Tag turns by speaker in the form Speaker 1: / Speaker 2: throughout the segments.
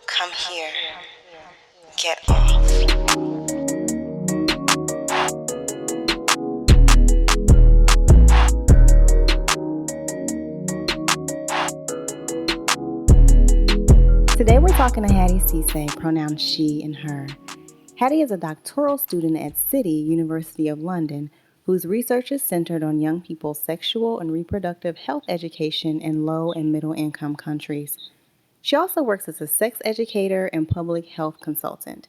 Speaker 1: Come here. Get off.
Speaker 2: Today we're talking to Haddi Ceesay, pronouns she and her. Haddi is a doctoral student at City, University of London, whose research is centered on young people's sexual and reproductive health education in low and middle income countries. She also works as a sex educator and public health consultant.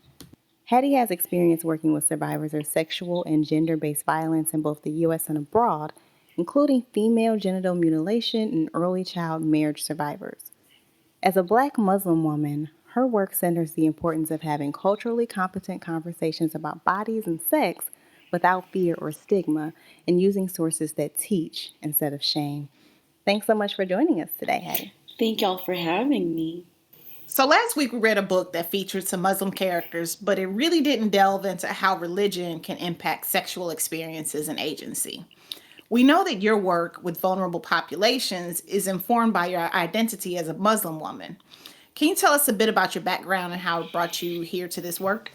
Speaker 2: Haddi has experience working with survivors of sexual and gender-based violence in both the U.S. and abroad, including female genital mutilation and early child marriage survivors. As a Black Muslim woman, her work centers the importance of having culturally competent conversations about bodies and sex without fear or stigma, and using sources that teach instead of shame. Thanks so much for joining us today, Haddi.
Speaker 3: Thank y'all for having me.
Speaker 4: So last week we read a book that featured some Muslim characters, but it really didn't delve into how religion can impact sexual experiences and agency. We know that your work with vulnerable populations is informed by your identity as a Muslim woman. Can you tell us a bit about your background and how it brought you here to this work?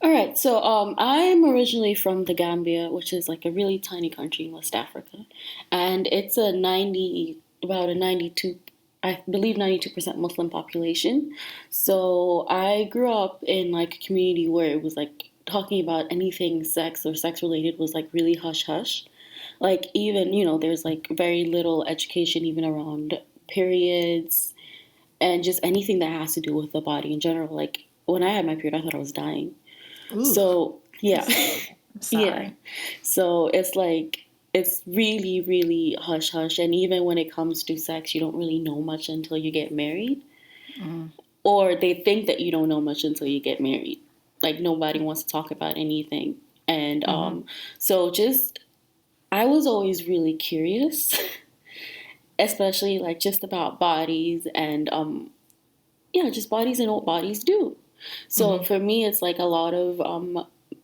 Speaker 3: All right, so I'm originally from the Gambia, which is like a really tiny country in West Africa, and it's about a 92, I believe 92% Muslim population. So I grew up in like a community where it was like talking about anything sex or sex related was like really hush hush. Like even, there's like very little education even around periods and just anything that has to do with the body in general. Like when I had my period, I thought I was dying.
Speaker 4: Ooh,
Speaker 3: So yeah,
Speaker 4: sorry.
Speaker 3: yeah. So it's like it's really, really hush hush. And even when it comes to sex, you don't really know much until you get married, or they think that you don't know much until you get married. Like nobody wants to talk about anything, and so just I was always really curious, especially like just about bodies and just bodies and what bodies do. So for me, it's like a lot of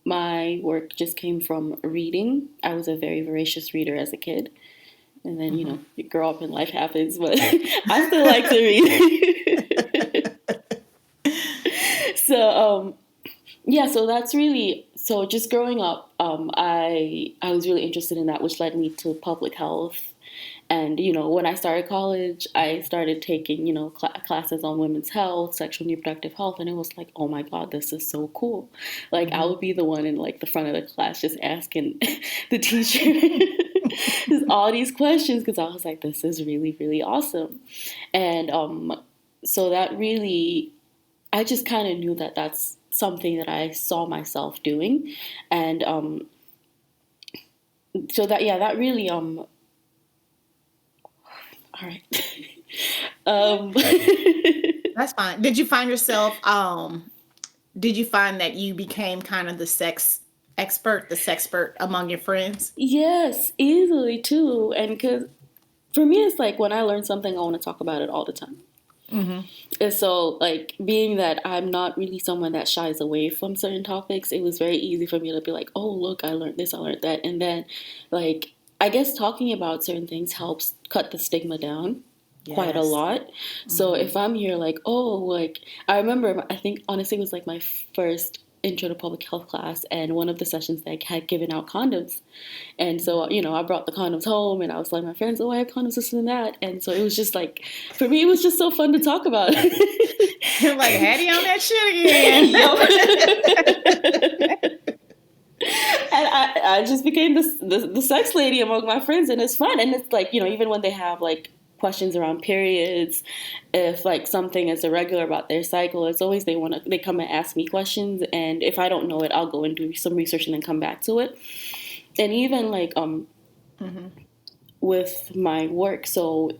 Speaker 3: my work just came from reading. I was a very voracious reader as a kid. And then, you grow up and life happens, but I still like to read. So that's really, so just growing up, I was really interested in that, which led me to public health. And, when I started college, I started taking, classes on women's health, sexual and reproductive health. And it was like, oh my God, this is so cool. Like I would be the one in like the front of the class just asking the teacher just all these questions because I was like, this is really, really awesome. And so that really, I just kind of knew that that's something that I saw myself doing. And so that really, all right.
Speaker 4: That's fine. Did you find yourself, did you find that you became kind of the sex expert among your friends?
Speaker 3: Yes, easily too. And because for me, it's like when I learn something, I want to talk about it all the time. And so, like, being that I'm not really someone that shies away from certain topics, it was very easy for me to be like, oh, look, I learned this, I learned that. And then, like, I guess talking about certain things helps cut the stigma down quite a lot. So if I'm here like, oh, like, I remember, I think, honestly, it was like my first intro to public health class, and one of the sessions that had given out condoms. And so, I brought the condoms home, and I was like, my friends, oh, I have condoms, this and that. And so it was just like, for me, it was just so fun to talk about.
Speaker 4: You're like, Haddi on that shit again.
Speaker 3: And I just became the sex lady among my friends, and it's fun. And it's like, even when they have like questions around periods, if like something is irregular about their cycle, it's always they come and ask me questions, and if I don't know it, I'll go and do some research and then come back to it. And even like with my work, so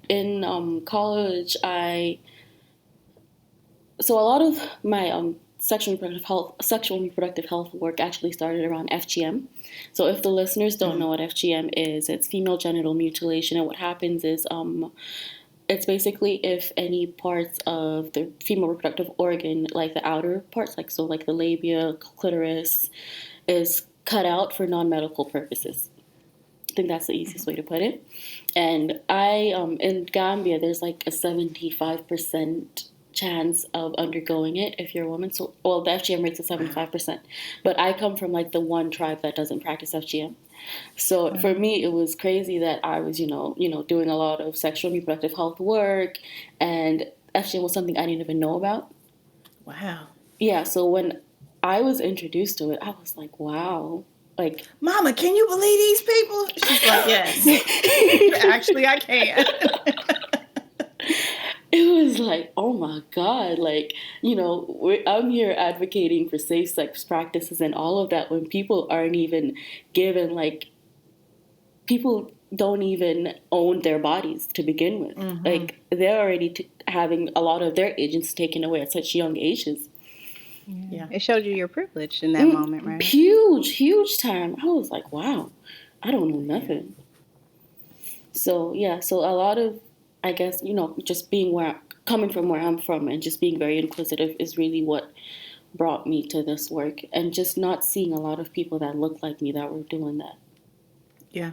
Speaker 3: in college, so a lot of my sexual and reproductive health work actually started around FGM. So if the listeners don't know what FGM is, it's female genital mutilation. And what happens is it's basically if any parts of the female reproductive organ, like the outer parts, like the labia, clitoris, is cut out for non-medical purposes. I think that's the easiest way to put it. And in Gambia, there's like a 75% chance of undergoing it if you're a woman. So, well, the FGM rate's at 75%, but I come from like the one tribe that doesn't practice FGM. So for me, it was crazy that I was, doing a lot of sexual and reproductive health work, and FGM was something I didn't even know about.
Speaker 4: Wow.
Speaker 3: Yeah, so when I was introduced to it, I was like, wow. Like,
Speaker 4: Mama, can you believe these people? She's like, yes. Actually, I can.
Speaker 3: it was like, oh my God, like, I'm here advocating for safe sex practices and all of that when people aren't even given, like, people don't even own their bodies to begin with.
Speaker 4: Mm-hmm.
Speaker 3: Like, they're already having a lot of their agency taken away at such young ages.
Speaker 2: Yeah. It showed you your privilege in that moment, right?
Speaker 3: Huge time. I was like, wow, I don't know nothing. So, yeah, so a lot of, I guess, just coming from where I'm from and just being very inquisitive is really what brought me to this work, and just not seeing a lot of people that look like me that were doing that.
Speaker 4: Yeah.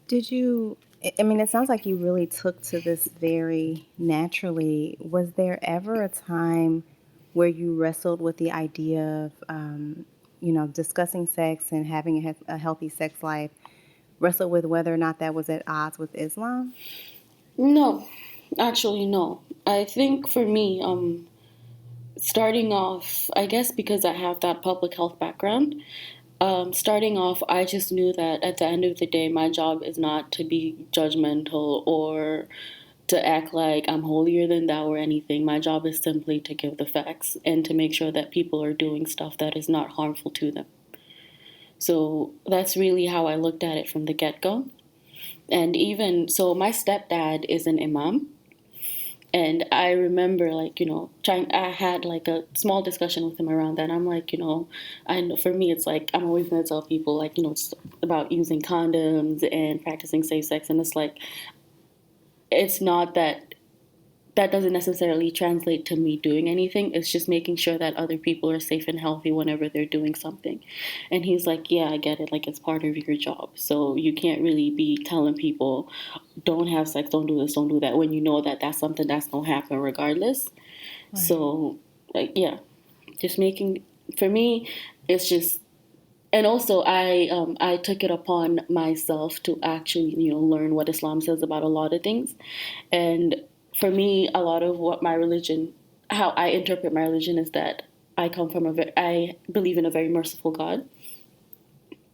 Speaker 2: Did you, I mean, it sounds like you really took to this very naturally. Was there ever a time where you wrestled with the idea of, discussing sex and having a healthy sex life, wrestled with whether or not that was at odds with Islam?
Speaker 3: No, actually, no. I think for me, starting off, I guess because I have that public health background, starting off, I just knew that at the end of the day, my job is not to be judgmental or to act like I'm holier than thou or anything. My job is simply to give the facts and to make sure that people are doing stuff that is not harmful to them. So that's really how I looked at it from the get-go. And even so, my stepdad is an imam. And I remember, I had like a small discussion with him around that. I'm like, and for me, it's like, I'm always going to tell people, like, it's about using condoms and practicing safe sex. And it's like, it's not that doesn't necessarily translate to me doing anything. It's just making sure that other people are safe and healthy whenever they're doing something. And he's like, yeah, I get it. Like, it's part of your job. So you can't really be telling people, don't have sex, don't do this, don't do that, when you know that that's something that's going to happen regardless. Right. So, like, yeah, just making, for me, it's just, and also I took it upon myself to actually, learn what Islam says about a lot of things. And for me, a lot of what my religion, how I interpret my religion is that I believe in a very merciful God.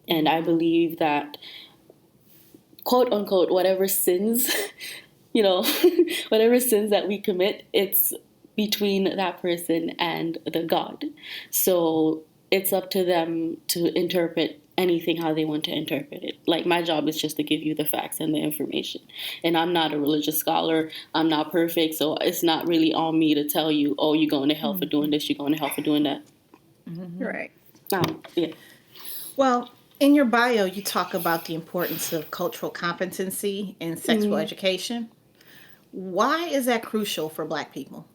Speaker 3: And I believe that, quote unquote, whatever sins, whatever sins that we commit, it's between that person and the God. So it's up to them to interpret anything how they want to interpret it. Like, my job is just to give you the facts and the information. And I'm not a religious scholar. I'm not perfect. So it's not really on me to tell you, oh, you're going to hell for doing this, you're going to hell for doing that.
Speaker 2: Mm-hmm. Right.
Speaker 3: Yeah.
Speaker 4: Well, in your bio, you talk about the importance of cultural competency in sexual education. Why is that crucial for Black people?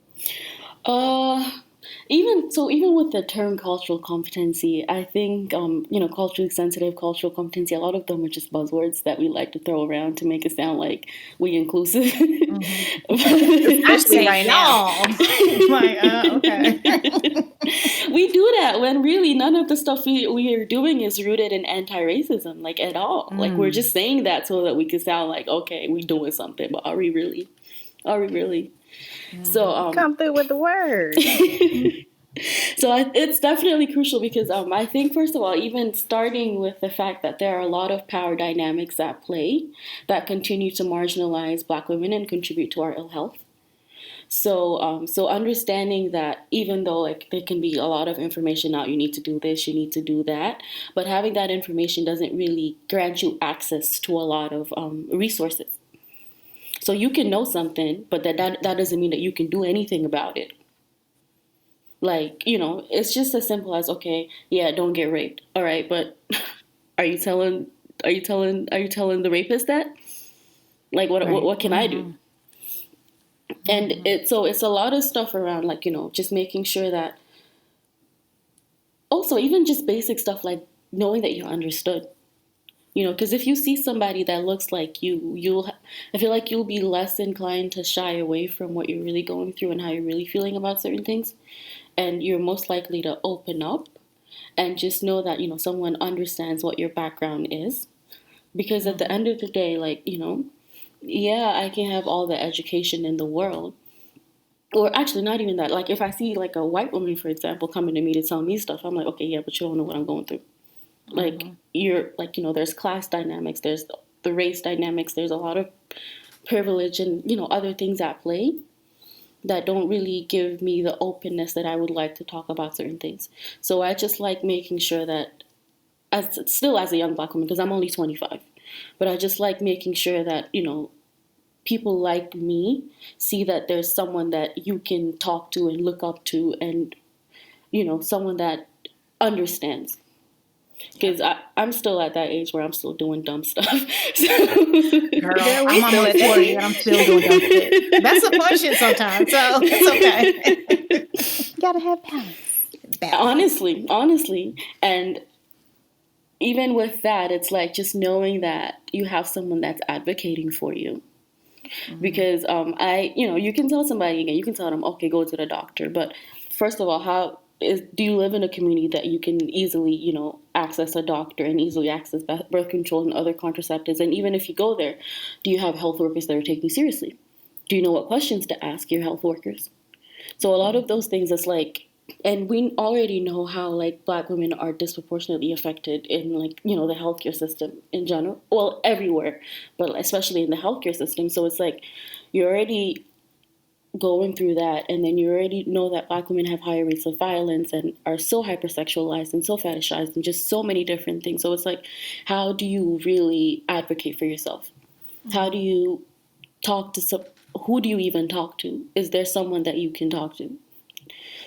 Speaker 3: Even with the term cultural competency, I think, culturally sensitive, cultural competency, a lot of them are just buzzwords that we like to throw around to make it sound like we inclusive.
Speaker 4: Mm-hmm. Especially right now. Okay.
Speaker 3: We do that when really none of the stuff we are doing is rooted in anti-racism, like, at all. Like, we're just saying that so that we can sound like, okay, we're doing something, but are we really? So
Speaker 2: come through with the word.
Speaker 3: So it's definitely crucial because I think, first of all, even starting with the fact that there are a lot of power dynamics at play that continue to marginalize Black women and contribute to our ill health. So so understanding that even though, like, there can be a lot of information out, you need to do this, you need to do that, but having that information doesn't really grant you access to a lot of resources. So you can know something, but that doesn't mean that you can do anything about it. Like, it's just as simple as, okay, yeah, don't get raped. All right, but are you telling the rapist that? Like, what can I do? And it's a lot of stuff around, like, just making sure that, also even just basic stuff like knowing that you're understood. You know, because if you see somebody that looks like I feel like you'll be less inclined to shy away from what you're really going through and how you're really feeling about certain things. And you're most likely to open up and just know that, someone understands what your background is. Because at the end of the day, like, yeah, I can have all the education in the world. Or actually, not even that. Like, if I see, like, a white woman, for example, coming to me to tell me stuff, I'm like, okay, yeah, but you don't know what I'm going through. Like, you're, like, there's class dynamics, there's the race dynamics, there's a lot of privilege and, other things at play that don't really give me the openness that I would like to talk about certain things. So I just like making sure that, still as a young Black woman, because I'm only 25, but I just like making sure that, people like me see that there's someone that you can talk to and look up to and, someone that understands. Because I'm still at that age where I'm still doing dumb stuff.
Speaker 4: Girl, I'm almost 40 and I'm still doing dumb shit. That's the fun shit sometimes, so it's okay.
Speaker 2: You gotta have balance.
Speaker 3: Honestly. And even with that, it's like just knowing that you have someone that's advocating for you. Because you can tell somebody, again, you can tell them, okay, go to the doctor. But first of all, do you live in a community that you can easily, access a doctor and easily access birth control and other contraceptives? And even if you go there, do you have health workers that are taking you seriously? Do you know what questions to ask your health workers? So a lot of those things, it's like, and we already know how, like, Black women are disproportionately affected in, like, the healthcare system in general. Well, everywhere, but especially in the healthcare system. So it's like you're already going through that, and then you already know that Black women have higher rates of violence and are so hypersexualized and so fetishized and just so many different things. So it's like, how do you really advocate for yourself? How do you talk to who do you even talk to? Is there someone that you can talk to?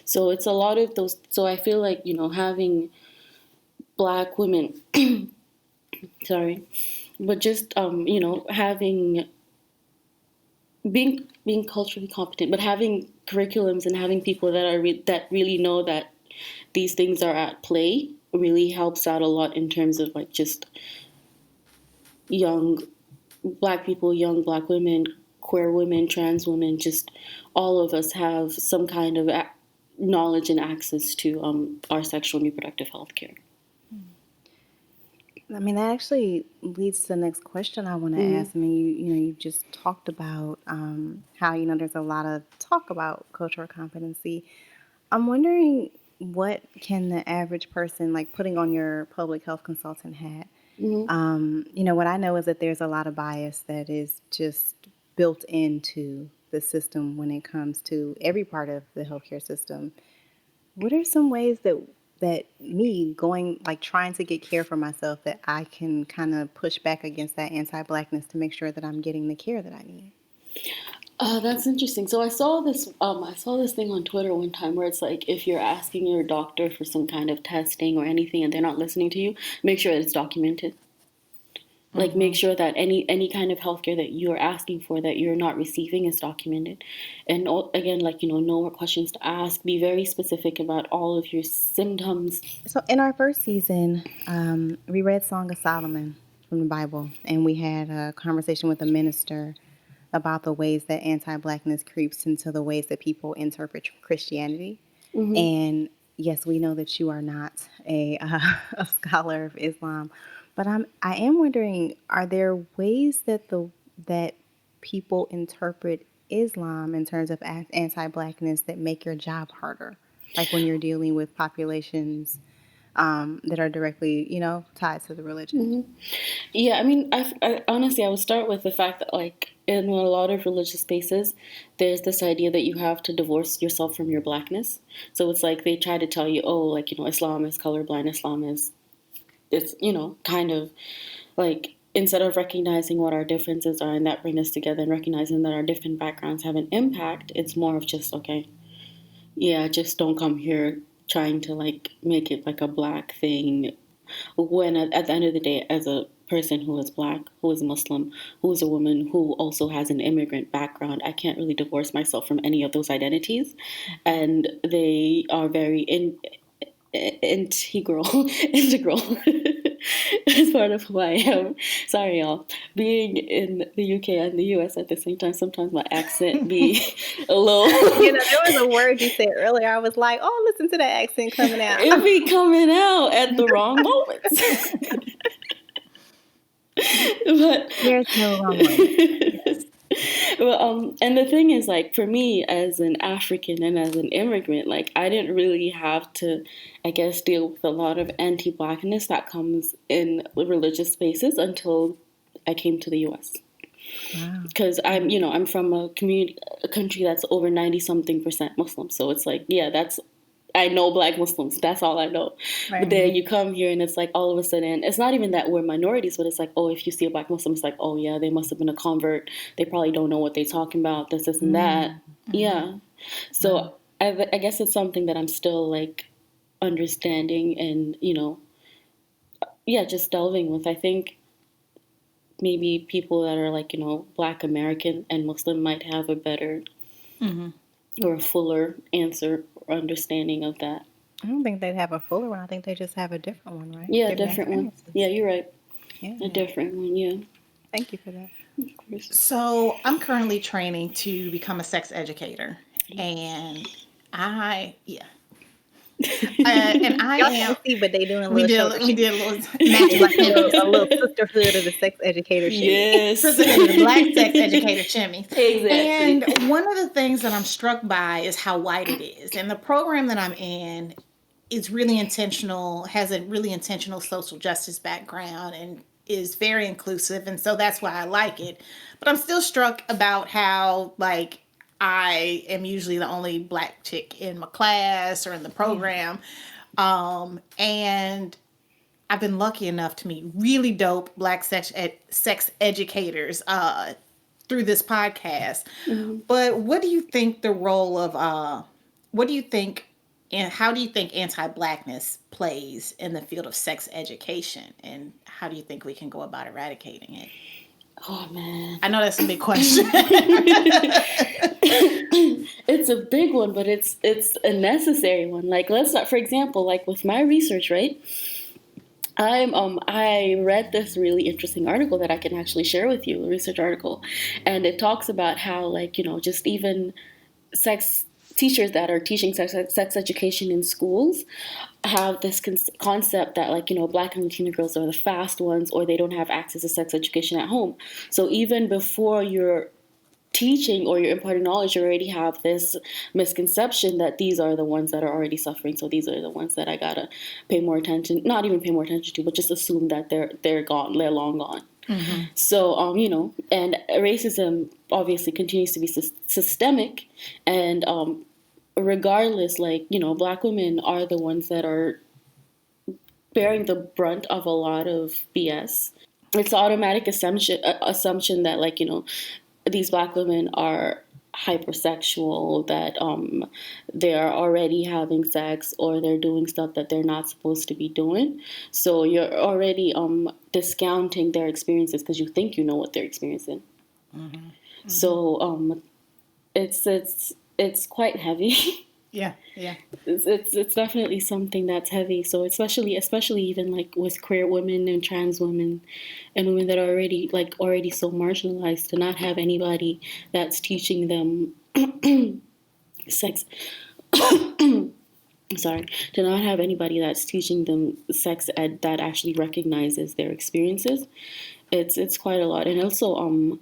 Speaker 3: So it's a lot of those. So I feel like, having Black women, sorry, but just, having, being culturally competent, but having curriculums and having people that that really know that these things are at play really helps out a lot in terms of, like, just young Black people, young Black women, queer women, trans women, just all of us have some kind of knowledge and access to our sexual and reproductive health care.
Speaker 2: I mean, that actually leads to the next question I want to ask. I mean, you just talked about how, there's a lot of talk about cultural competency. I'm wondering, what can the average person, like, putting on your public health consultant hat, what I know is that there's a lot of bias that is just built into the system when it comes to every part of the healthcare system. What are some ways that me going, like, trying to get care for myself, that I can kind of push back against that anti-Blackness to make sure that I'm getting the care that I need?
Speaker 3: That's interesting. So I saw this thing on Twitter one time where it's like, if you're asking your doctor for some kind of testing or anything and they're not listening to you, make sure that it's documented. Like, make sure that any kind of healthcare that you're asking for that you're not receiving is documented. And again, like, know what questions to ask. Be very specific about all of your symptoms.
Speaker 2: So in our first season, we read Song of Solomon from the Bible, and we had a conversation with a minister about the ways that anti-Blackness creeps into the ways that people interpret Christianity. And yes, we know that you are not a scholar of Islam, but I am wondering, are there ways that people interpret Islam in terms of anti-Blackness that make your job harder? Like when you're dealing with populations that are directly, tied to the religion.
Speaker 3: Yeah, I mean, I honestly, I would start with the fact that, like, in a lot of religious spaces, there's this idea that you have to divorce yourself from your Blackness. So it's like they try to tell you, oh, like, Islam is colorblind, Islam is, it's, kind of like, instead of recognizing what our differences are and that bring us together and recognizing that our different backgrounds have an impact, it's more of just, okay, yeah, just don't come here trying to, like, make it like a Black thing, when at the end of the day, as a person who is Black, who is Muslim, who is a woman who also has an immigrant background, I can't really divorce myself from any of those identities. And they are very integral It's part of who I am. Sorry, y'all. Being in the UK and the US at the same time, sometimes my accent be a little.
Speaker 2: You know, there was a word you said earlier. I was like, oh, listen to that accent coming out.
Speaker 3: It be coming out at the wrong moments. But
Speaker 2: There's no wrong way.
Speaker 3: well, and the thing is, like, for me as an African and as an immigrant, like, I didn't really have to, I guess, deal with a lot of anti-Blackness that comes in religious spaces until I came to the U.S.
Speaker 2: Wow.
Speaker 3: Because I'm from a country that's over 90-something% Muslim. So it's like, yeah, I know Black Muslims. That's all I know.
Speaker 2: Right.
Speaker 3: But then you come here and it's like all of a sudden, it's not even that we're minorities, but it's like, oh, if you see a Black Muslim, it's like, oh yeah, they must have been a convert. They probably don't know what they're talking about, this and that. Mm-hmm. Yeah. So I guess it's something that I'm still like understanding and, just delving with. I think maybe people that are like, Black American and Muslim might have a better or a fuller answer or understanding of that.
Speaker 2: I don't think they'd have a fuller one. I think they just have a different one, right?
Speaker 3: Yeah, a different one. Yeah, you're right.
Speaker 2: Yeah.
Speaker 3: A different one, yeah.
Speaker 2: Thank you for that.
Speaker 3: Of course.
Speaker 4: So I'm currently training to become a sex educator, and I am.
Speaker 2: Can't see, but they doing a little.
Speaker 4: We did a little match
Speaker 2: a little sisterhood of the sex educator.
Speaker 3: Yes,
Speaker 4: sisterhood of the Black sex educator shimmy.
Speaker 3: Exactly.
Speaker 4: And one of the things that I'm struck by is how white it is, and the program that I'm in is really intentional. Has a really intentional social justice background, and is very inclusive, and so that's why I like it. But I'm still struck about how like I am usually the only Black chick in my class or in the program. And I've been lucky enough to meet really dope Black sex educators through this podcast. Mm-hmm. But what do you think the role of, what do you think, and how do you think anti-Blackness plays in the field of sex education? And how do you think we can go about eradicating it?
Speaker 3: Oh, man.
Speaker 4: I know that's a big question.
Speaker 3: It's a big one, but it's a necessary one. Like, let's not, for example, like with my research, right? I read this really interesting article that I can actually share with you, a research article. And it talks about how, like, just even sex teachers that are teaching sex education in schools have this concept that, like, Black and Latina girls are the fast ones, or they don't have access to sex education at home. So even before you're teaching or you're imparting knowledge, you already have this misconception that these are the ones that are already suffering. So these are the ones that I gotta pay more attention, not even pay more attention to, but just assume that they're gone, they're long gone. Mm-hmm. So, and racism obviously continues to be systemic, and regardless, like, Black women are the ones that are bearing the brunt of a lot of BS. It's an automatic assumption that, like, these Black women are hypersexual, that they are already having sex, or they're doing stuff that they're not supposed to be doing. So you're already discounting their experiences because you think you know what they're experiencing. Mm-hmm. Mm-hmm. So it's quite heavy.
Speaker 4: Yeah.
Speaker 3: It's definitely something that's heavy. So especially even like with queer women and trans women and women that are already so marginalized, to not have anybody that's teaching them sex. Sorry, to not have anybody that's teaching them sex ed that actually recognizes their experiences. It's quite a lot. And also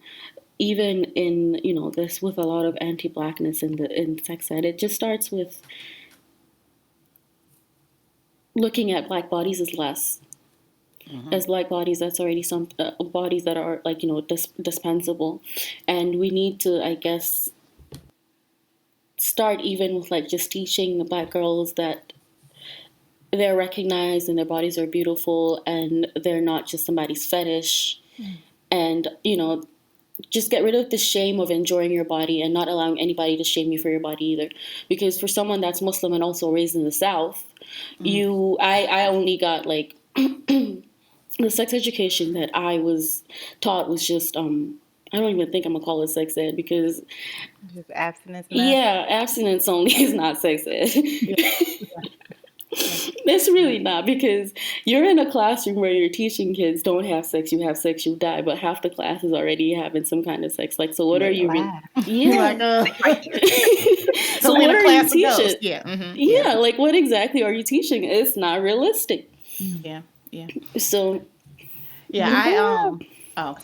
Speaker 3: even in this, with a lot of anti-Blackness in sex ed, it just starts with looking at Black bodies as less, as Black bodies that's already some bodies that are, like, dispensable, and we need to, I guess, start even with, like, just teaching the Black girls that they're recognized and their bodies are beautiful and they're not just somebody's fetish, and just get rid of the shame of enjoying your body and not allowing anybody to shame you for your body either. Because for someone that's Muslim and also raised in the South, I only got, like, the sex education that I was taught was just, I don't even think I'm going to call it sex ed, because...
Speaker 2: Just abstinence?
Speaker 3: Yeah, abstinence only is not sex ed. It's really not, because you're in a classroom where you're teaching kids don't have sex, you die, but half the class is already having some kind of sex. Like, so what are you?
Speaker 4: Like,
Speaker 3: So
Speaker 4: in
Speaker 3: what
Speaker 4: a
Speaker 3: are you
Speaker 4: class of
Speaker 3: teaching?
Speaker 4: ghosts. Yeah.
Speaker 3: Yeah, like what exactly are you teaching? It's not realistic.
Speaker 4: Yeah. Yeah.
Speaker 3: So
Speaker 4: Yeah.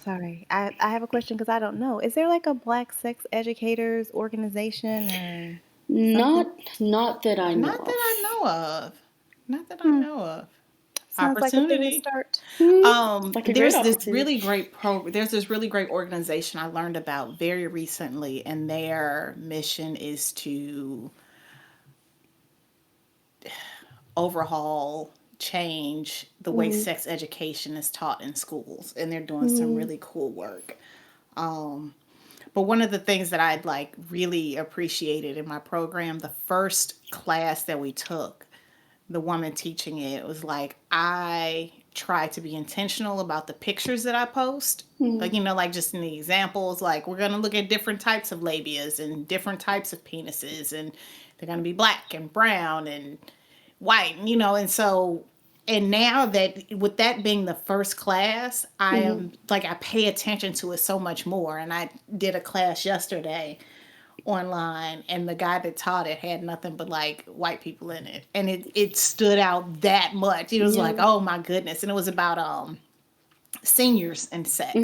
Speaker 2: Sorry, I have a question because I don't know. Is there like a Black sex educators organization or
Speaker 3: not
Speaker 2: something?
Speaker 3: not that I know
Speaker 4: Not that I know of. Not that I
Speaker 2: Hmm.
Speaker 4: know of.
Speaker 2: Sounds like a thing to
Speaker 4: Opportunity.
Speaker 2: start.
Speaker 3: Like a great
Speaker 4: There's this
Speaker 3: opportunity.
Speaker 4: really great there's this really great organization I learned about very recently, and their mission is to overhaul, change the way sex education is taught in schools, and they're doing some really cool work. But one of the things that I'd like really appreciated in my program, the first class that we took, the woman teaching it was like, I try to be intentional about the pictures that I post. Like, like just in the examples, like we're going to look at different types of labias and different types of penises, and they're going to be black and brown and white, and so, and now that with that being the first class, I am like, I pay attention to it so much more. And I did a class yesterday online, and the guy that taught it had nothing but like white people in it, and it stood out that much. It was like, oh my goodness. And it was about seniors and sex.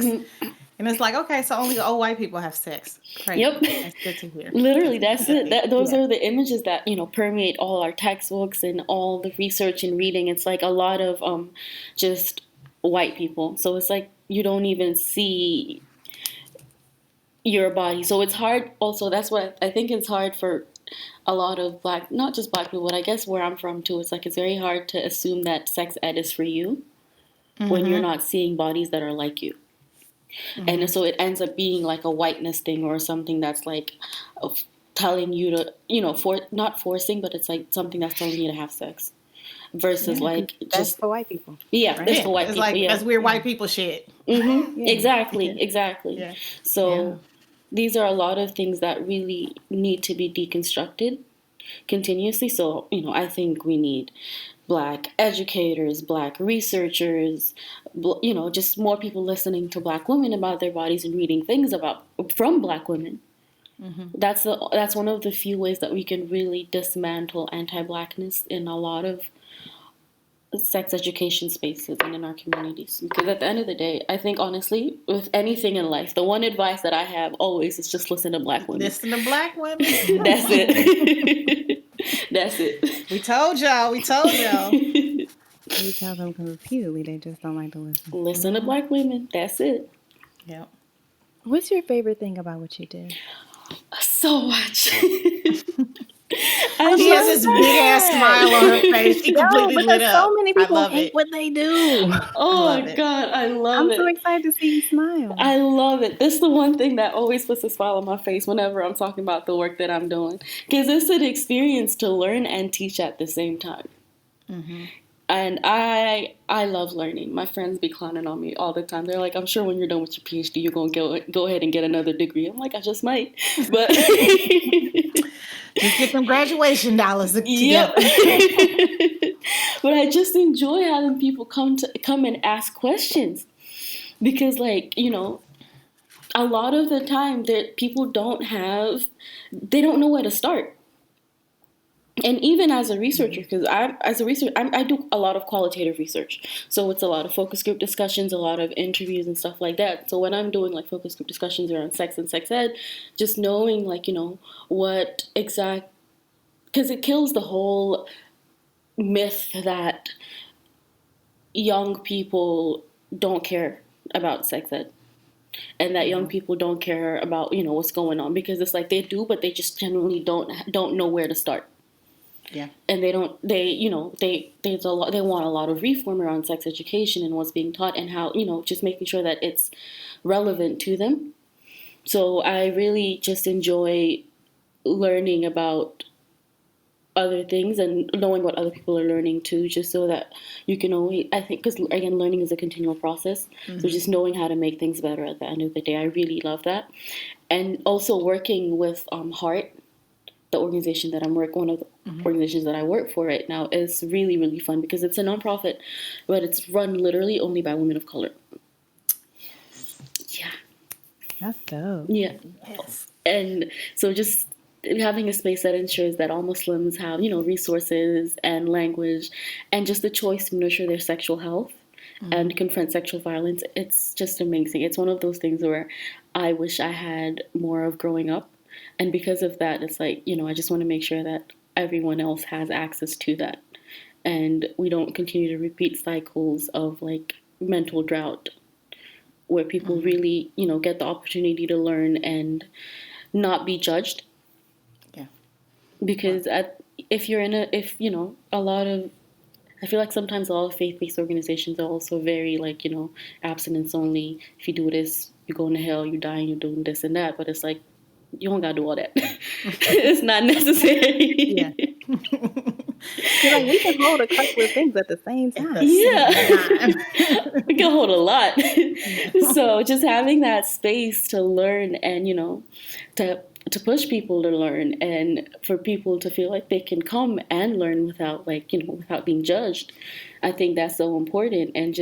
Speaker 4: And it's like, okay, so only old white people have sex. Great.
Speaker 3: Yep.
Speaker 4: That's good to hear.
Speaker 3: Literally, that's it. Those are the images that permeate all our textbooks and all the research and reading. It's like a lot of just white people. So it's like you don't even see your body. So it's hard. Also, that's what I think it's hard for a lot of black, not just black people, but I guess where I'm from too. It's like it's very hard to assume that sex ed is for you when you're not seeing bodies that are like you. And so it ends up being like a whiteness thing or something that's like telling you to, not forcing, but it's like something that's telling you to have sex versus like
Speaker 2: That's
Speaker 3: just,
Speaker 2: for white people.
Speaker 3: it's for white
Speaker 4: It's
Speaker 3: people.
Speaker 4: like,
Speaker 3: Yeah.
Speaker 4: that's weird white people shit.
Speaker 3: Exactly.
Speaker 4: Yeah.
Speaker 3: So these are a lot of things that really need to be deconstructed continuously. So, I think we need Black educators, Black researchers, just more people listening to Black women about their bodies and reading things from Black women. That's one of the few ways that we can really dismantle anti-Blackness in a lot of sex education spaces and in our communities. Because at the end of the day, I think honestly, with anything in life, the one advice that I have always is just listen to Black women.
Speaker 4: Listen to Black women.
Speaker 3: That's it. That's it.
Speaker 4: We told y'all.
Speaker 2: We tell them repeatedly, they just don't like to listen.
Speaker 3: Listen to Black women. That's it.
Speaker 4: Yep.
Speaker 2: What's your favorite thing about what you do?
Speaker 3: So much.
Speaker 4: She has this big ass smile on her face. She completely lit up.
Speaker 2: So many people
Speaker 4: love
Speaker 2: hate
Speaker 4: it.
Speaker 2: what they do.
Speaker 3: Oh
Speaker 4: love
Speaker 3: my
Speaker 4: it.
Speaker 3: God, I love
Speaker 2: I'm
Speaker 3: it.
Speaker 2: so excited to see you smile.
Speaker 3: I love it. This is the one thing that always puts a smile on my face whenever I'm talking about the work that I'm doing. Because it's an experience to learn and teach at the same time. And I love learning. My friends be clowning on me all the time. They're like, I'm sure when you're done with your PhD, you're going to go ahead and get another degree. I'm like, I just might. But
Speaker 4: just get some graduation dollars together.
Speaker 3: But I just enjoy having people come and ask questions. Because, like, a lot of the time that people they don't know where to start. And even as a researcher, because I do a lot of qualitative research. So it's a lot of focus group discussions, a lot of interviews and stuff like that. So when I'm doing like focus group discussions around sex and sex ed, just knowing like, what exact, because it kills the whole myth that young people don't care about sex ed. And that young people don't care about, what's going on. Because it's like they do, but they just generally don't know where to start.
Speaker 4: Yeah.
Speaker 3: And they want a lot of reform around sex education and what's being taught and how, just making sure that it's relevant to them. So I really just enjoy learning about other things and knowing what other people are learning too, just so that you can always, I think, because again, learning is a continual process. So just knowing how to make things better at the end of the day, I really love that. And also working with Heart the organization that one of the organizations that I work for right now is really, really fun because it's a nonprofit, but it's run literally only by women of color. Yeah.
Speaker 2: That's dope.
Speaker 3: Yeah.
Speaker 4: Yes.
Speaker 3: And so just having a space that ensures that all Muslims have, resources and language and just the choice to nurture their sexual health and confront sexual violence, it's just amazing. It's one of those things where I wish I had more of growing up. And because of that, it's like, I just want to make sure that everyone else has access to that. And we don't continue to repeat cycles of like mental drought where people really, get the opportunity to learn and not be judged.
Speaker 4: Yeah.
Speaker 3: Because if you're in a lot of, I feel like sometimes a lot of faith-based organizations are also very like, abstinence only. If you do this, you're going to hell, you're dying, you're doing this and that. But it's like, you don't got to do all that. It's not necessary.
Speaker 2: Yeah. You're like, we can hold a couple of things at the same time.
Speaker 3: Yeah. We can hold a lot. So just having that space to learn and, to push people to learn and for people to feel like they can come and learn without without being judged. I think that's so important. And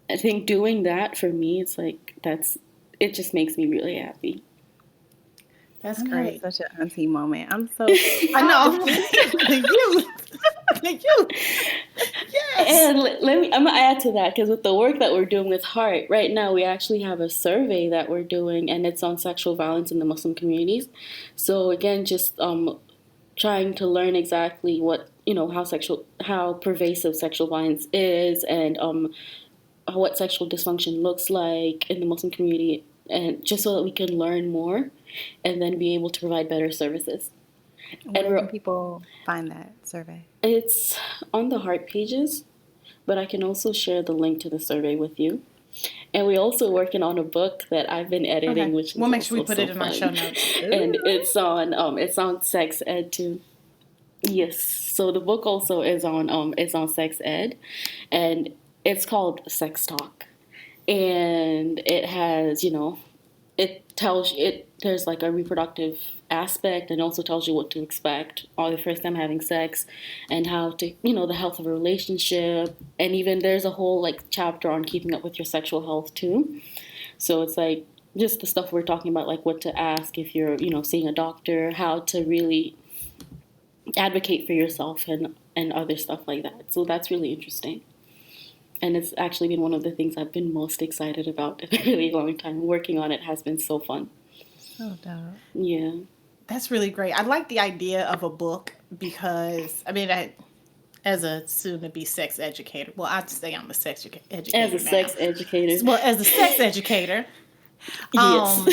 Speaker 3: I think doing that for me, it's like, it just makes me really happy.
Speaker 4: That's
Speaker 2: I'm
Speaker 4: great.
Speaker 2: having such an auntie moment. I'm so
Speaker 4: I know. Thank you. Yes.
Speaker 3: And I'm gonna add to that because with the work that we're doing with Heart right now, we actually have a survey that we're doing, and it's on sexual violence in the Muslim communities. So again, just trying to learn exactly what how pervasive sexual violence is, and what sexual dysfunction looks like in the Muslim community, and just so that we can learn more and then be able to provide better services.
Speaker 2: Where can people find that survey?
Speaker 3: It's on the Heart pages, but I can also share the link to the survey with you. And we're also working on a book that I've been editing, which is
Speaker 4: we'll make sure we
Speaker 3: also
Speaker 4: put it in
Speaker 3: fun.
Speaker 4: our show notes.
Speaker 3: And it's on sex ed too. Yes. So the book also is on sex ed, and it's called Sex Talk. And it has, it tells you, there's like a reproductive aspect and also tells you what to expect on the first time having sex and how to, the health of a relationship. And even there's a whole like chapter on keeping up with your sexual health too. So it's like just the stuff we're talking about, like what to ask if you're, seeing a doctor, how to really advocate for yourself and other stuff like that. So that's really interesting. And it's actually been one of the things I've been most excited about in a really long time. Working on it has been so fun.
Speaker 2: So dope.
Speaker 3: Yeah.
Speaker 4: That's really great. I like the idea of a book because, as a soon-to-be sex educator, well, I'd say I'm a sex educator
Speaker 3: As a sex educator.
Speaker 4: Well, as a sex educator,
Speaker 3: Yes.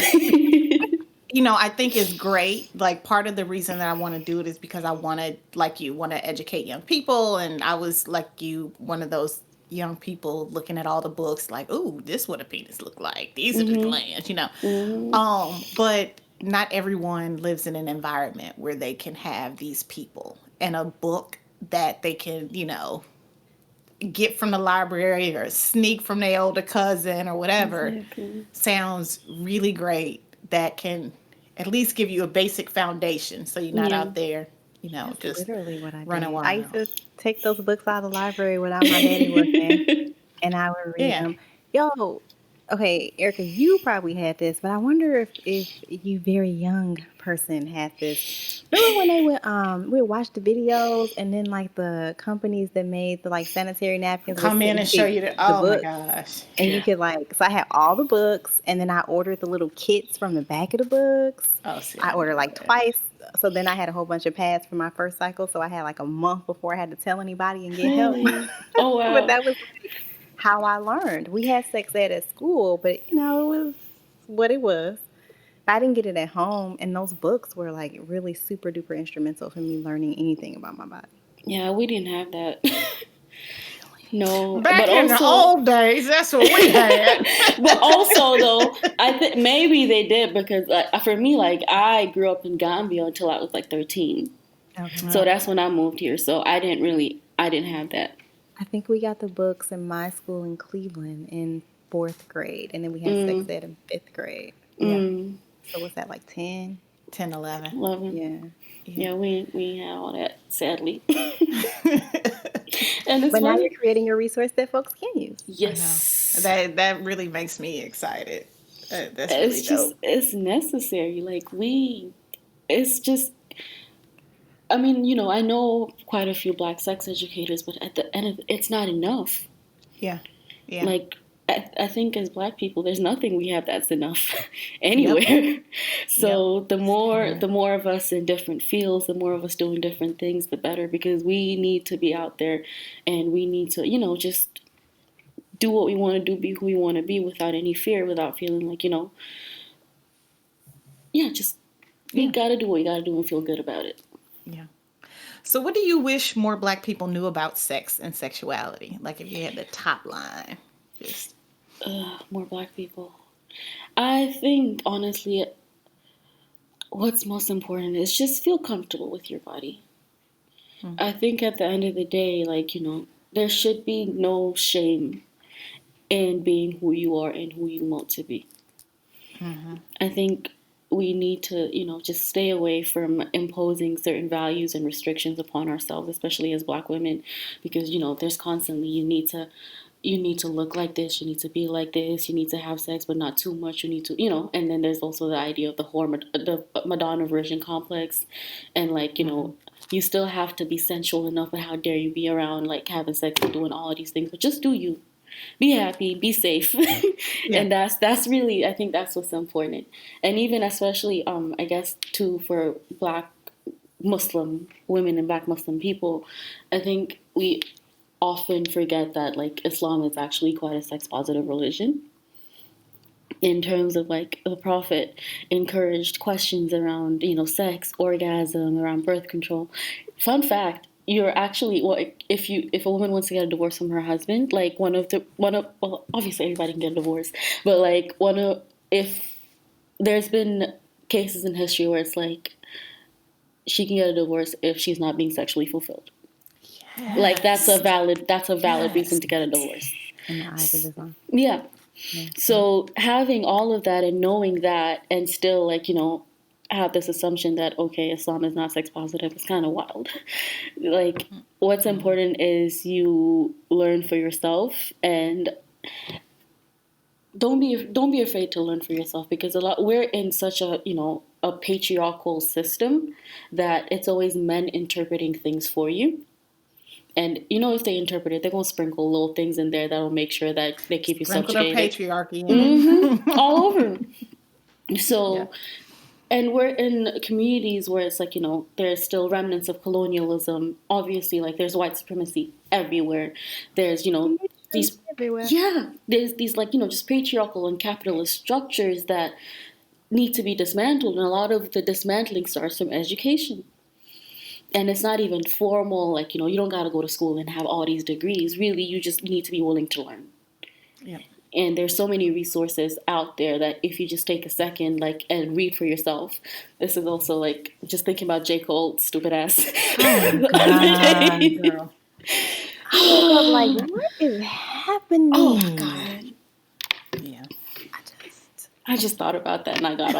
Speaker 4: I think it's great. Like, part of the reason that I want to do it is because I want to educate young people. And I was, like you, one of those young people looking at all the books like, ooh, this is what a penis look like. These are the glands, But not everyone lives in an environment where they can have these people. And a book that they can, get from the library or sneak from their older cousin or whatever sounds really great. That can at least give you a basic foundation so you're not out there,
Speaker 2: That's
Speaker 4: just
Speaker 2: literally what I
Speaker 4: running
Speaker 2: did.
Speaker 4: wild.
Speaker 2: I used to take those books out of the library without my daddy looking, and I would read them. Yo, okay, Erica, you probably had this, but I wonder if you very young person had this. Remember when they would watch the videos and then like the companies that made the like sanitary napkins would
Speaker 4: come in and show you the oh
Speaker 2: books,
Speaker 4: my gosh.
Speaker 2: and you could like, so I had all the books, and then I ordered the little kits from the back of the books.
Speaker 4: Oh, see,
Speaker 2: I ordered like twice. So then I had a whole bunch of pads for my first cycle. So I had like a month before I had to tell anybody and get help.
Speaker 3: Oh, wow.
Speaker 2: But that was like how I learned. We had sex ed at school, but it was what it was. I didn't get it at home. And those books were like really super duper instrumental for me learning anything about my body.
Speaker 3: Yeah, we didn't have that. No,
Speaker 4: Back
Speaker 3: but
Speaker 4: in the old days, that's what we had.
Speaker 3: But also, though, I think maybe they did because, for me, like I grew up in Gambia until I was like 13.
Speaker 2: Okay.
Speaker 3: So that's when I moved here. So I didn't have that.
Speaker 2: I think we got the books in my school in Cleveland in 4th grade, and then we had sex ed in 5th grade. Yeah. So what's that, like 10?
Speaker 4: 10, 11.
Speaker 3: 11.
Speaker 2: Yeah.
Speaker 3: Yeah, we ain't had all that, sadly. And it's
Speaker 2: But now
Speaker 3: funny.
Speaker 2: you're creating a resource that folks can use.
Speaker 3: Yes.
Speaker 4: That really makes me excited. That's really dope.
Speaker 3: It's necessary. It's just, I mean, I know quite a few Black sex educators, but at the end of it's not enough.
Speaker 4: Yeah. Yeah.
Speaker 3: Like, I think as Black people, there's nothing we have that's enough anywhere. So the more of us in different fields, the more of us doing different things, the better, because we need to be out there, and we need to, just do what we want to do, be who we want to be, without any fear, without feeling like, you gotta do what you gotta do and feel good about it.
Speaker 4: Yeah. So what do you wish more Black people knew about sex and sexuality? Like, if you had the top line, just
Speaker 3: More Black people. I think, honestly, what's most important is just feel comfortable with your body. I think at the end of the day, there should be no shame in being who you are and who you want to be. I think we need to, just stay away from imposing certain values and restrictions upon ourselves, especially as Black women, because, there's constantly, you need to look like this, you need to be like this, you need to have sex, but not too much, you need to, and then there's also the idea of the Madonna virgin complex, and you still have to be sensual enough, but how dare you be around, having sex and doing all of these things, but just do you. Be happy, be safe. And that's really, I think that's what's important. And even especially, I guess, too, for Black Muslim women and Black Muslim people, I think we often forget that, Islam is actually quite a sex-positive religion. In terms of, the Prophet encouraged questions around, sex, orgasm, around birth control. Fun fact, you're actually, if a woman wants to get a divorce from her husband, well, obviously everybody can get a divorce, but if there's been cases in history where it's she can get a divorce if she's not being sexually fulfilled. Yes. That's a valid reason to get a divorce.
Speaker 2: In the eyes of Islam.
Speaker 3: Yeah. So having all of that and knowing that, and still have this assumption that, okay, Islam is not sex positive, is kind of wild. What's important is you learn for yourself, and don't be afraid to learn for yourself, because we're in such a patriarchal system that it's always men interpreting things for you. And if they interpret it, they're going to sprinkle little things in there that'll make sure that they keep you subjugated.
Speaker 4: Patriarchy.
Speaker 3: All over. So, and we're in communities where it's there's still remnants of colonialism. Obviously, there's white supremacy everywhere. There's, these,
Speaker 2: everywhere.
Speaker 3: Yeah, there's these, just patriarchal and capitalist structures that need to be dismantled. And a lot of the dismantling starts from education. And it's not even formal, you don't got to go to school and have all these degrees. Really, you just need to be willing to learn.
Speaker 4: Yeah.
Speaker 3: And there's so many resources out there that if you just take a second, and read for yourself. This is also, just thinking about J. Cole, stupid ass.
Speaker 2: Oh, my God, girl. I was what is happening?
Speaker 3: Oh, my God.
Speaker 4: Yeah.
Speaker 3: I just thought about that, and I got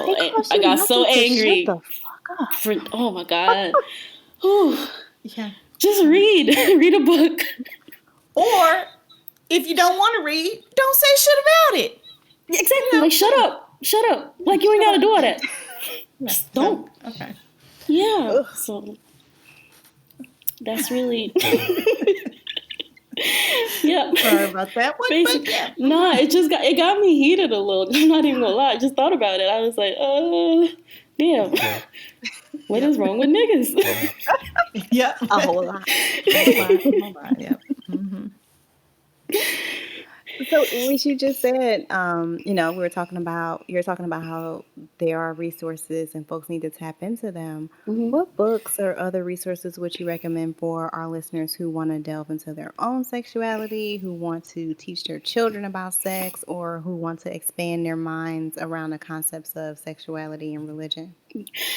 Speaker 3: so angry.
Speaker 2: Shut the fuck up.
Speaker 3: Oh, my God.
Speaker 4: Yeah.
Speaker 3: Just read. Read a book.
Speaker 4: Or if you don't want to read, don't say shit about it.
Speaker 3: Exactly. Shut up. Shut up. You ain't got to do all that. Just don't.
Speaker 4: Okay.
Speaker 3: Yeah. So that's really. Yeah.
Speaker 4: Sorry about that one. But yeah.
Speaker 3: Nah, it got me heated a little. I'm not even gonna lie. I just thought about it. I was like, damn. What is wrong with niggas?
Speaker 4: Yeah.
Speaker 2: A whole lot.
Speaker 4: Yeah. Mm-hmm.
Speaker 2: So what you just said, you were talking about how there are resources and folks need to tap into them.
Speaker 3: Mm-hmm.
Speaker 2: What books or other resources would you recommend for our listeners who want to delve into their own sexuality, who want to teach their children about sex, or who want to expand their minds around the concepts of sexuality and religion?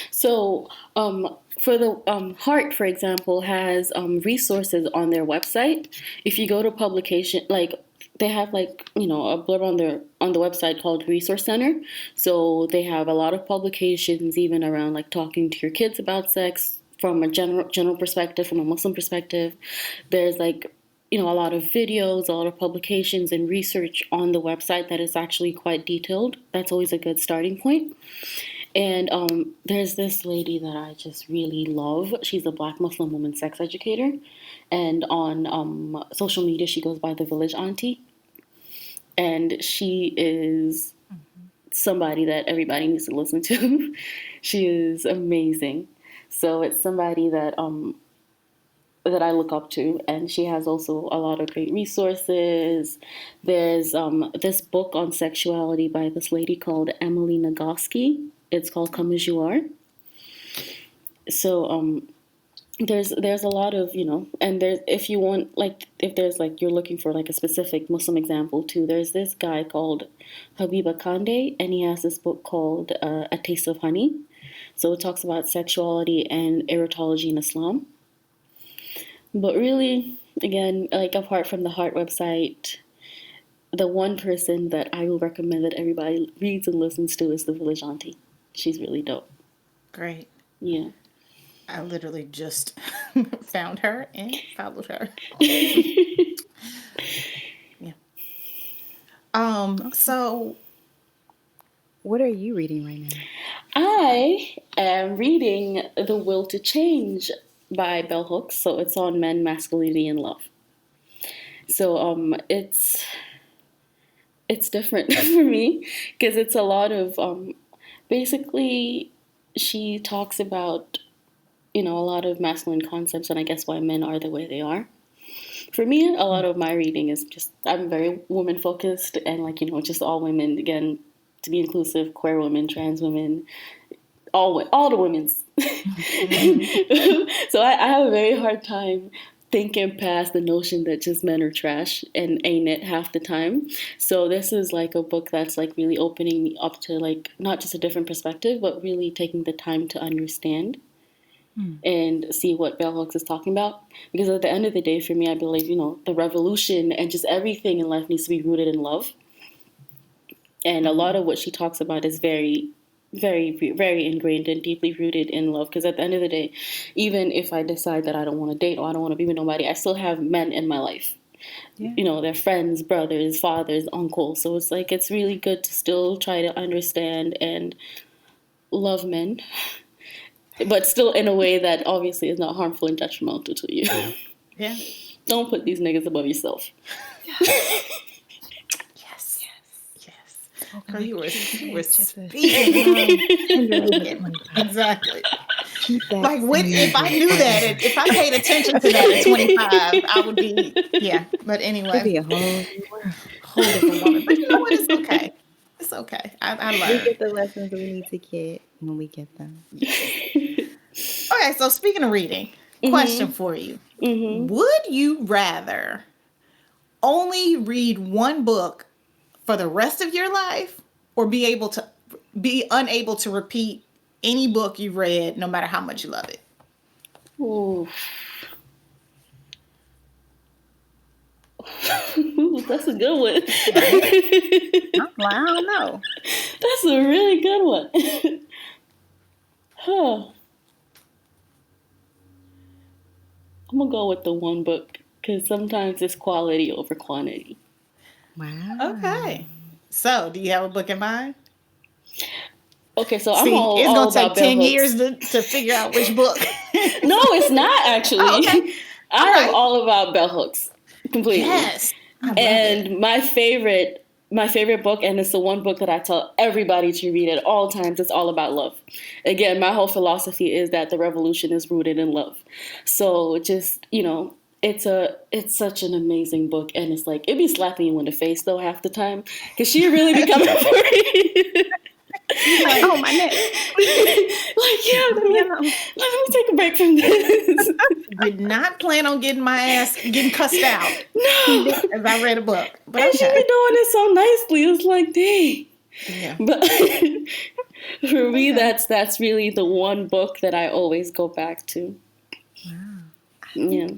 Speaker 3: So, for the Heart, for example, has resources on their website. If you go to publication, they have like, a blurb on the website called Resource Center. So they have a lot of publications even around like talking to your kids about sex from a general perspective, from a Muslim perspective. There's like, a lot of videos, a lot of publications and research on the website that is actually quite detailed. That's always a good starting point. And there's this lady that I just really love. She's a Black Muslim woman sex educator. And on social media, she goes by the Village Auntie. And she is somebody that everybody needs to listen to. She is amazing. So it's somebody that I look up to, and she has also a lot of great resources. There's this book on sexuality by this lady called Emily Nagoski. It's called Come As You Are. So there's a lot of, and there's, if you want, like, if there's like, you're looking for like a specific Muslim example too, there's this guy called Habiba Kande, and he has this book called A Taste of Honey. So it talks about sexuality and erotology in Islam. But really, again, like apart from the Heart website, the one person that I will recommend that everybody reads and listens to is the Village Auntie. She's really dope.
Speaker 4: Great.
Speaker 3: Yeah.
Speaker 4: I literally just found her and followed her. Yeah. So
Speaker 2: What are you reading right now?
Speaker 3: I am reading The Will to Change by Bell Hooks. So it's on men, masculinity, and love. So it's different for me because it's a lot of basically she talks about a lot of masculine concepts and I guess why men are the way they are. For me, a lot of my reading is just, I'm very woman focused and like, just all women, again, to be inclusive, queer women, trans women, all the women's. So I have a very hard time thinking past the notion that just men are trash and ain't it half the time. So this is like a book that's like really opening me up to like not just a different perspective, but really taking the time to understand and see what Bell Hooks is talking about. Because at the end of the day, for me, I believe, the revolution and just everything in life needs to be rooted in love. And a lot of what she talks about is very, very, very ingrained and deeply rooted in love. Because at the end of the day, even if I decide that I don't want to date or I don't want to be with nobody, I still have men in my life. Yeah. They're friends, brothers, fathers, uncles. So it's like, it's really good to still try to understand and love men. But still in a way that obviously is not harmful and detrimental to you.
Speaker 4: Yeah.
Speaker 3: Don't put these niggas above yourself.
Speaker 4: Yes. Girl, you were speaking. Exactly. Like, if I knew that, if I paid attention to that at 25, I would be, yeah. But anyway.
Speaker 2: It'd be a whole
Speaker 4: different woman. But you know what? It's okay. It's okay. I learned.
Speaker 2: We get the lessons that we need to get when we get them.
Speaker 4: Okay, so speaking of reading, question for you. Would you rather only read one book for the rest of your life or be unable to repeat any book you read no matter how much you love it?
Speaker 3: Ooh. That's a good one.
Speaker 2: I don't know.
Speaker 3: That's a really good one. Huh. I'm going to go with the one book because sometimes it's quality over quantity.
Speaker 2: Wow.
Speaker 4: Okay. So, do you have a book in mind?
Speaker 3: Okay, so
Speaker 4: See,
Speaker 3: I'm all
Speaker 4: it's
Speaker 3: about
Speaker 4: going to take 10
Speaker 3: Bell
Speaker 4: years
Speaker 3: Hooks.
Speaker 4: to figure out which book.
Speaker 3: No, it's not actually.
Speaker 4: Oh, okay.
Speaker 3: I am all about Bell Hooks completely.
Speaker 4: Yes.
Speaker 3: And my favorite book, and it's the one book that I tell everybody to read at all times, it's all about love. Again, my whole philosophy is that the revolution is rooted in love. So just, it's such an amazing book, and it's like, it'd be slapping you in the face though half the time, because she really be coming for you.
Speaker 2: Like, oh, my neck.
Speaker 3: Let me take a break from this.
Speaker 4: Did not plan on getting my ass getting cussed out.
Speaker 3: No.
Speaker 4: As I read a book. But
Speaker 3: and she be doing it so nicely. It's like, dang.
Speaker 4: Yeah.
Speaker 3: But for me, that's really the one book that I always go back to.
Speaker 2: Wow.
Speaker 3: Yeah.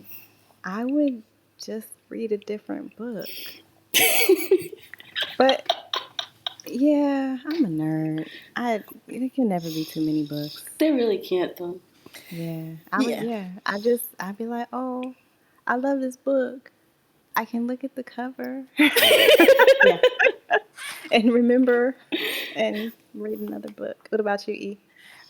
Speaker 2: I would just read a different book. But yeah, I'm a nerd. It can never be too many books.
Speaker 3: They really can't though.
Speaker 2: Yeah,
Speaker 4: Yeah.
Speaker 2: I'd be like, oh, I love this book. I can look at the cover
Speaker 4: Yeah.
Speaker 2: and remember and read another book. What about you, E?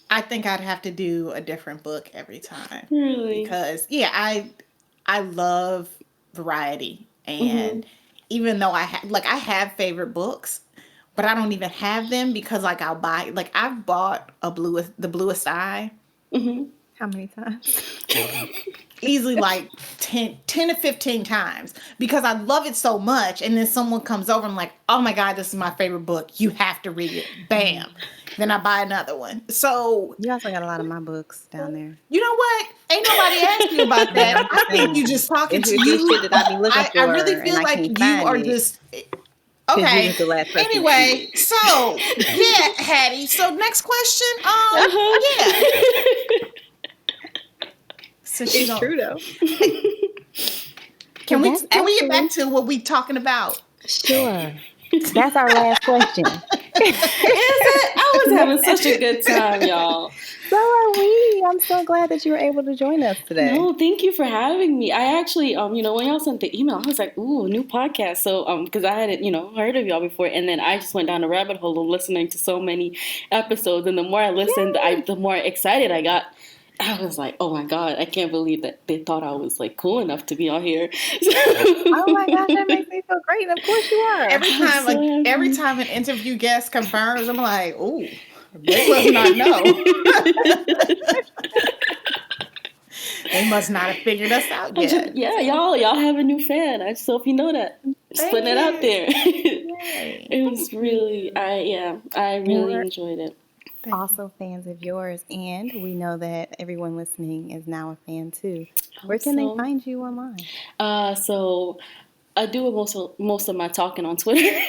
Speaker 4: I think I'd have to do a different book every time.
Speaker 3: Really?
Speaker 4: Because I love variety,
Speaker 3: Mm-hmm.
Speaker 4: and even though I have favorite books, but I don't even have them because like I'll buy like I've bought the bluest eye
Speaker 3: Mm-hmm.
Speaker 2: How many times?
Speaker 4: easily like 10 to 15 times because I love it so much, and then someone comes over and I'm like, oh my god, this is my favorite book, you have to read it. Bam. Then I buy another one. So
Speaker 2: You also got a lot of my books down there.
Speaker 4: you know what? Ain't nobody asked you about that. I think you just talking
Speaker 2: It's
Speaker 4: to
Speaker 2: just
Speaker 4: you.
Speaker 2: shit that I be looking
Speaker 4: I
Speaker 2: for,
Speaker 4: really
Speaker 2: and
Speaker 4: feel
Speaker 2: I
Speaker 4: like
Speaker 2: can't
Speaker 4: you
Speaker 2: find
Speaker 4: are
Speaker 2: it.
Speaker 4: just
Speaker 2: 'Cause you
Speaker 4: okay.
Speaker 2: was the last person to
Speaker 4: Anyway,
Speaker 2: read it.
Speaker 4: so yeah, Hattie. So next question.
Speaker 3: Uh-huh.
Speaker 4: Yeah. Since you
Speaker 2: It's
Speaker 4: don't,
Speaker 2: true though.
Speaker 4: can
Speaker 2: Well,
Speaker 4: we
Speaker 2: that's
Speaker 4: can we get back
Speaker 2: actually-
Speaker 4: to what we talking about?
Speaker 2: Sure. That's our last question.
Speaker 3: Is it? I was having such a good time, y'all.
Speaker 2: So are we. I'm so glad that you were able to join us today.
Speaker 3: No, thank you for having me. I actually, when y'all sent the email, I was like, ooh, new podcast. So, because I hadn't, heard of y'all before. And then I just went down a rabbit hole of listening to so many episodes. And the more I listened, the more excited I got. I was like, oh my God, I can't believe that they thought I was like cool enough to be on here.
Speaker 2: Oh my gosh, that makes me feel great. And of course you are.
Speaker 4: Every time an interview guest confirms, I'm like, ooh, they must not know. They must not have figured us out yet.
Speaker 3: Yeah, y'all have a new fan. I just hope you know that. Just putting it out there. It was really, I really enjoyed it.
Speaker 2: Also fans of yours, and we know that everyone listening is now a fan too. Where can they find you online?
Speaker 3: So I do most of my talking on Twitter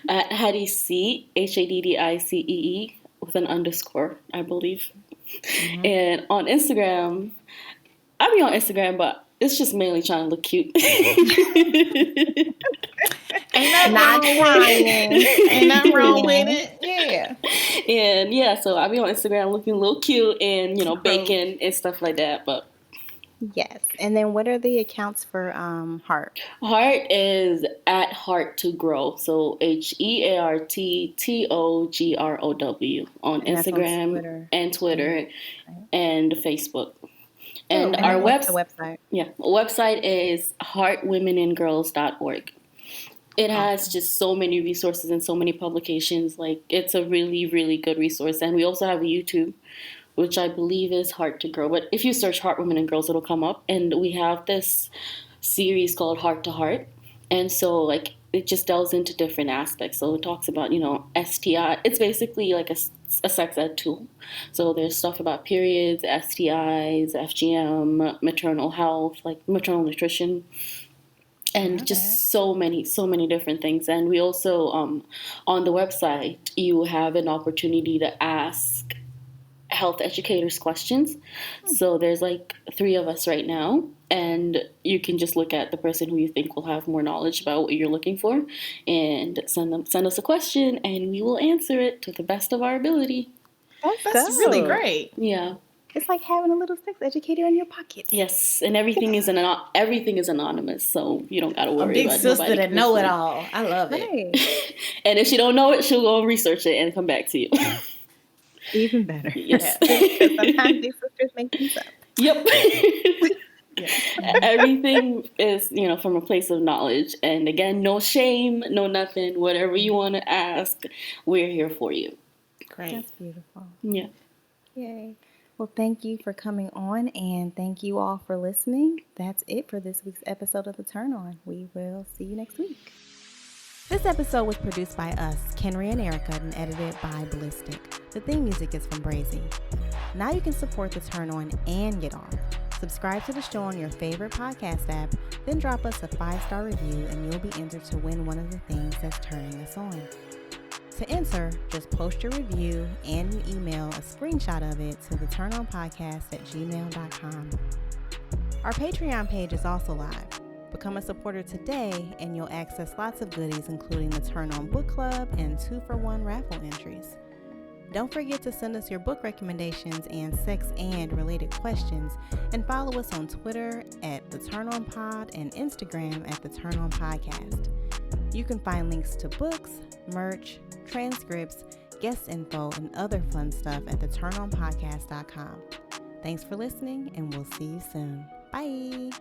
Speaker 3: at Haddi C, HADDICEE with an underscore, I believe. Mm-hmm. And on Instagram, I be on Instagram, but it's just mainly trying to look cute.
Speaker 4: Ain't nothing wrong with it. Yeah.
Speaker 3: And yeah, so I be on Instagram looking a little cute and, baking and stuff like that. But
Speaker 2: yes. And then what are the accounts for Heart?
Speaker 3: Heart is at Heart to Grow. So HEARTTOGROW on Instagram and Twitter and Facebook. And our website. Yeah, website is heartwomenandgirls.org. It has just so many resources and so many publications. Like, it's a really, really good resource. And we also have a YouTube, which I believe is Heart to Grow. But if you search Heart, Women, and Girls, it'll come up. And we have this series called Heart to Heart. And so, like, it just delves into different aspects. So it talks about, STI. It's basically like a sex ed tool. So there's stuff about periods, STIs, FGM, maternal health, like maternal nutrition. And just so many different things. And we also, on the website, you have an opportunity to ask health educators questions. So there's like 3 of us right now. And you can just look at the person who you think will have more knowledge about what you're looking for and send us a question, and we will answer it to the best of our ability.
Speaker 4: That's really great.
Speaker 3: Yeah.
Speaker 2: It's like having a little sex educator in your pocket.
Speaker 3: Yes, and everything is anonymous, so you don't got to worry about
Speaker 4: nobody. A big sister that know it all. I love it.
Speaker 3: And if she don't know it, she'll go research it and come back to you.
Speaker 2: Even better.
Speaker 3: Yes.
Speaker 2: Because sometimes these sisters make things up.
Speaker 3: Yep. Everything is, from a place of knowledge. And again, no shame, no nothing. Whatever you want to ask, we're here for you.
Speaker 4: Great.
Speaker 2: That's beautiful.
Speaker 3: Yeah.
Speaker 2: Yay. Well, thank you for coming on, and thank you all for listening. That's it for this week's episode of The Turn On. We will see you next week. This episode was produced by us, Kenrya and Erica, and edited by Ballistic. The theme music is from Brazy. Now you can support The Turn On and get on. Subscribe to the show on your favorite podcast app, then drop us a 5-star review, and you'll be entered to win one of the things that's turning us on. To enter, just post your review and you email a screenshot of it to theturnonpodcast@gmail.com. Our Patreon page is also live. Become a supporter today and you'll access lots of goodies, including the Turn On Book Club and 2-for-1 raffle entries. Don't forget to send us your book recommendations and sex and related questions, and follow us on Twitter at The Turn On Pod and Instagram at The Turn On Podcast. You can find links to books, merch, transcripts, guest info, and other fun stuff at theturnonpodcast.com. Thanks for listening, and we'll see you soon. Bye!